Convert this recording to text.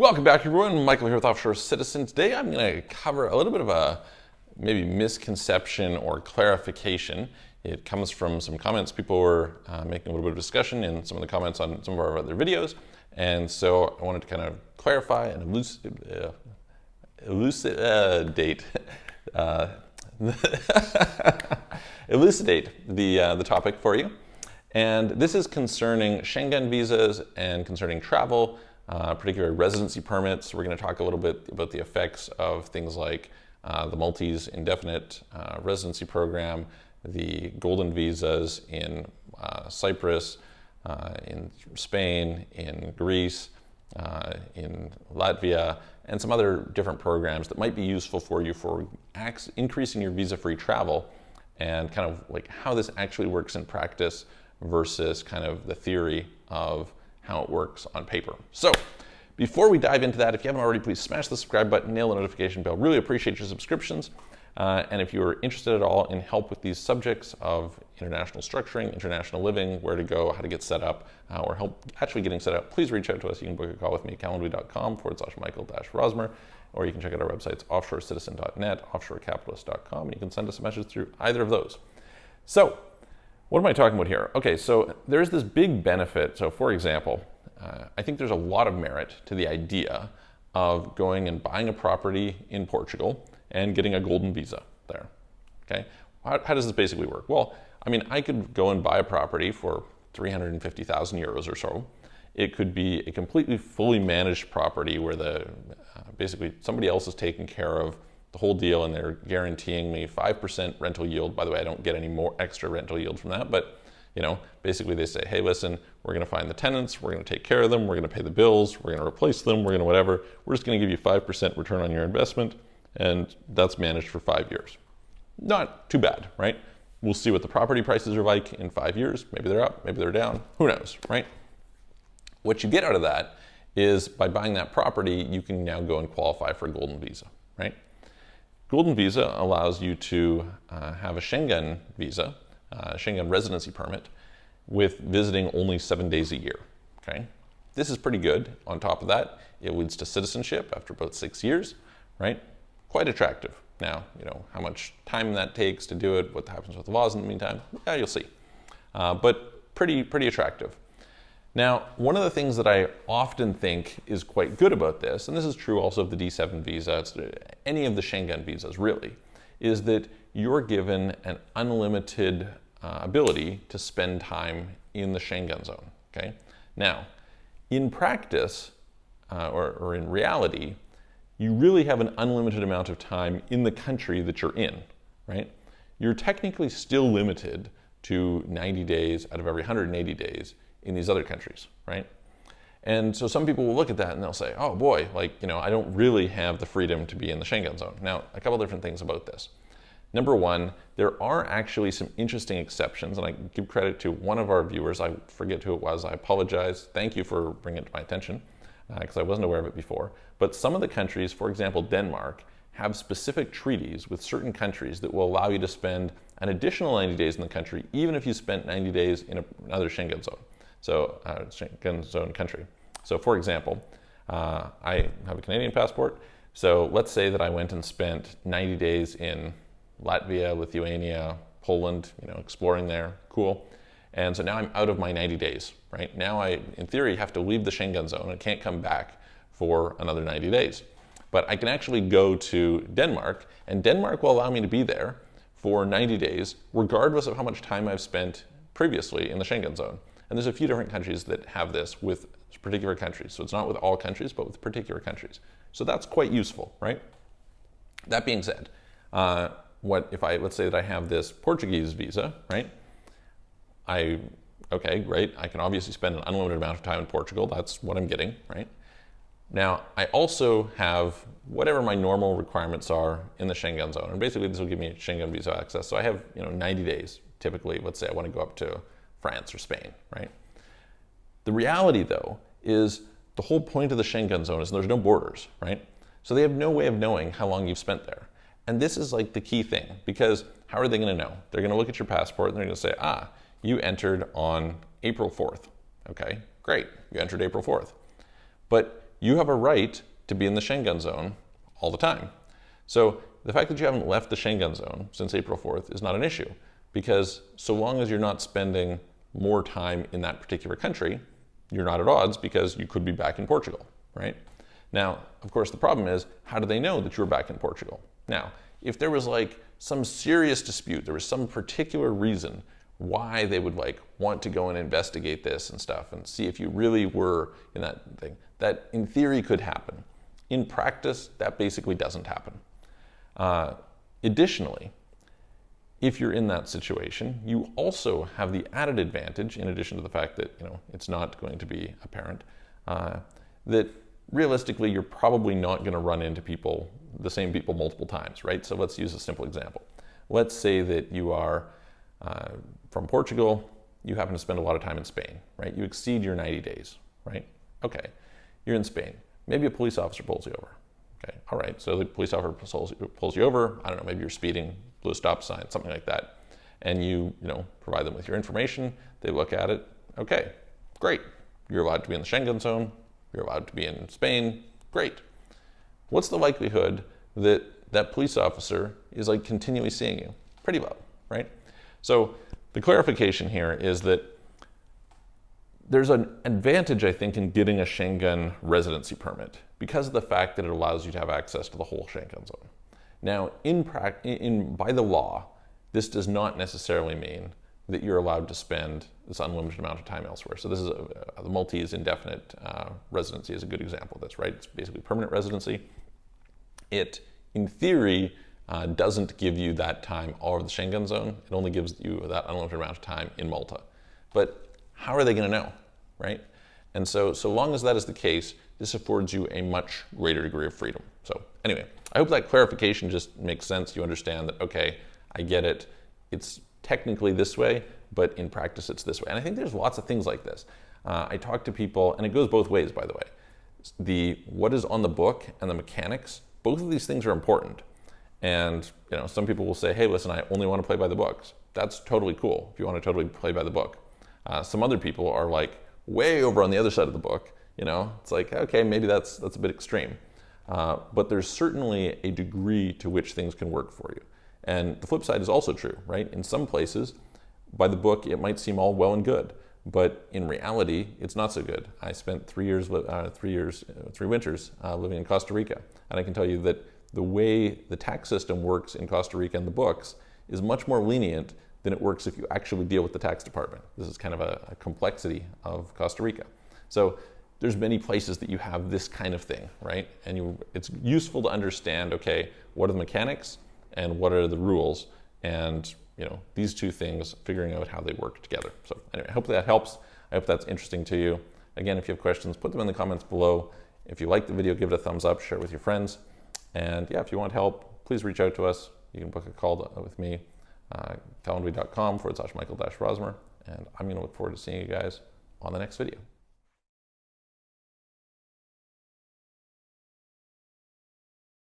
Welcome back, everyone. Michael here with Offshore Citizen. Today I'm going to cover a little bit of a maybe misconception or clarification. It comes from some comments people were making a little bit of discussion in some of the comments on some of our other videos. And so I wanted to kind of clarify and elucidate the topic for you. And this is concerning Schengen visas and concerning travel, particularly residency permits. We're going to talk a little bit about the effects of things like the Maltese indefinite residency program, the golden visas in Cyprus, in Spain, in Greece, in Latvia, and some other different programs that might be useful for you for increasing your visa-free travel, and kind of like how this actually works in practice versus kind of the theory of how it works on paper. So before we dive into that, if you haven't already, please smash the subscribe button, nail the notification bell. Really appreciate your subscriptions. And if you're interested at all in help with these subjects of international structuring, international living, where to go, how to get set up, or help actually getting set up, please reach out to us. You can book a call with me at calendly.com/Michael-Rosmer, or you can check out our websites, offshorecitizen.net, offshorecapitalist.com, and you can send us a message through either of those. So what am I talking about here? Okay, so there's this big benefit. So for example, I think there's a lot of merit to the idea of going and buying a property in Portugal and getting a golden visa there, okay? How does this basically work? Well, I mean, I could go and buy a property for 350,000 euros or so. It could be a completely fully managed property where basically somebody else is taking care of the whole deal and they're guaranteeing me 5% rental yield. By the way, I don't get any more extra rental yield from that, but you know, basically they say, hey, listen, we're going to find the tenants, we're going to take care of them, we're going to pay the bills, we're going to replace them, we're going to whatever. We're just going to give you 5% return on your investment, and that's managed for 5 years. Not too bad, right? We'll see what the property prices are like in 5 years. Maybe they're up, maybe they're down, who knows, right? What you get out of that is by buying that property, you can now go and qualify for a golden visa, right? Golden visa allows you to have a Schengen visa, Schengen residency permit, with visiting only 7 days a year, okay? This is pretty good. On top of that, it leads to citizenship after about 6 years, right? Quite attractive. Now, you know, how much time that takes to do it, what happens with the laws in the meantime, yeah, you'll see. But pretty attractive. Now, one of the things that I often think is quite good about this, and this is true also of the D7 visa, it's any of the Schengen visas really, is that you're given an unlimited ability to spend time in the Schengen zone, okay? Now, in practice, or in reality, you really have an unlimited amount of time in the country that you're in, right? You're technically still limited to 90 days out of every 180 days in these other countries, right? And so some people will look at that and they'll say, oh boy, like, you know, I don't really have the freedom to be in the Schengen zone. Now, a couple different things about this. Number one, there are actually some interesting exceptions, and I give credit to one of our viewers. I forget who it was. I apologize. Thank you for bringing it to my attention, because I wasn't aware of it before. But some of the countries, for example, Denmark, have specific treaties with certain countries that will allow you to spend an additional 90 days in the country, even if you spent 90 days in another Schengen zone. So, Schengen zone country. So for example, I have a Canadian passport. So let's say that I went and spent 90 days in Latvia, Lithuania, Poland, you know, exploring there, cool. And so now I'm out of my 90 days, right? Now I, in theory, have to leave the Schengen zone and can't come back for another 90 days. But I can actually go to Denmark, and Denmark will allow me to be there for 90 days, regardless of how much time I've spent previously in the Schengen zone. And there's a few different countries that have this with particular countries. So it's not with all countries, but with particular countries. So that's quite useful, right? That being said, let's say that I have this Portuguese visa, right? Okay, great. I can obviously spend an unlimited amount of time in Portugal. That's what I'm getting, right? Now, I also have whatever my normal requirements are in the Schengen zone. And basically this will give me Schengen visa access. So I have, you know, 90 days typically. Let's say I want to go up to France or Spain, right? The reality though is the whole point of the Schengen zone is there's no borders, right? So they have no way of knowing how long you've spent there. And this is like the key thing, because how are they going to know? They're going to look at your passport and they're going to say, you entered on April 4th. Okay, great, you entered April 4th. But you have a right to be in the Schengen zone all the time. So the fact that you haven't left the Schengen zone since April 4th is not an issue, because so long as you're not spending more time in that particular country, you're not at odds because you could be back in Portugal, right? Now, of course, the problem is, how do they know that you're back in Portugal? Now, if there was like some serious dispute, there was some particular reason why they would like want to go and investigate this and stuff and see if you really were in that thing, that in theory could happen. In practice, that basically doesn't happen. Additionally, if you're in that situation, you also have the added advantage, in addition to the fact that it's not going to be apparent, that realistically you're probably not going to run into the same people multiple times, right? So let's use a simple example. Let's say that you are from Portugal, you happen to spend a lot of time in Spain, right? You exceed your 90 days, right? Okay, you're in Spain. Maybe a police officer pulls you over. Okay, all right, so the police officer pulls you over. I don't know, maybe you're speeding, blue stop sign, something like that. And you provide them with your information. They look at it. Okay, great. You're allowed to be in the Schengen zone. You're allowed to be in Spain. Great. What's the likelihood that that police officer is like continually seeing you? Pretty low, right? So the clarification here is that there's an advantage, I think, in getting a Schengen residency permit because of the fact that it allows you to have access to the whole Schengen zone. Now, by the law, this does not necessarily mean that you're allowed to spend this unlimited amount of time elsewhere. So this is the Maltese indefinite residency is a good example of this, right? It's basically permanent residency. It, in theory, doesn't give you that time all over the Schengen zone. It only gives you that unlimited amount of time in Malta. But how are they going to know, right? And so long as that is the case, this affords you a much greater degree of freedom. So anyway, I hope that clarification just makes sense. You understand that, okay, I get it. It's technically this way, but in practice it's this way. And I think there's lots of things like this. I talk to people, and it goes both ways, by the way. What is on the book and the mechanics, both of these things are important. And some people will say, hey, listen, I only want to play by the books. That's totally cool if you want to totally play by the book. Some other people are like way over on the other side of the book. It's like, okay, maybe that's a bit extreme. But there's certainly a degree to which things can work for you. And the flip side is also true, right? In some places, by the book, it might seem all well and good, but in reality, it's not so good. I spent 3 winters living in Costa Rica, and I can tell you that the way the tax system works in Costa Rica and the books is much more lenient than it works if you actually deal with the tax department. This is kind of a complexity of Costa Rica. So there's many places that you have this kind of thing, right? And it's useful to understand, okay, what are the mechanics and what are the rules? And these two things, figuring out how they work together. So anyway, hopefully that helps. I hope that's interesting to you. Again, if you have questions, put them in the comments below. If you like the video, give it a thumbs up, share it with your friends. And yeah, if you want help, please reach out to us. You can book a call with me, calendly.com/Michael-Rosmer. And I'm going to look forward to seeing you guys on the next video.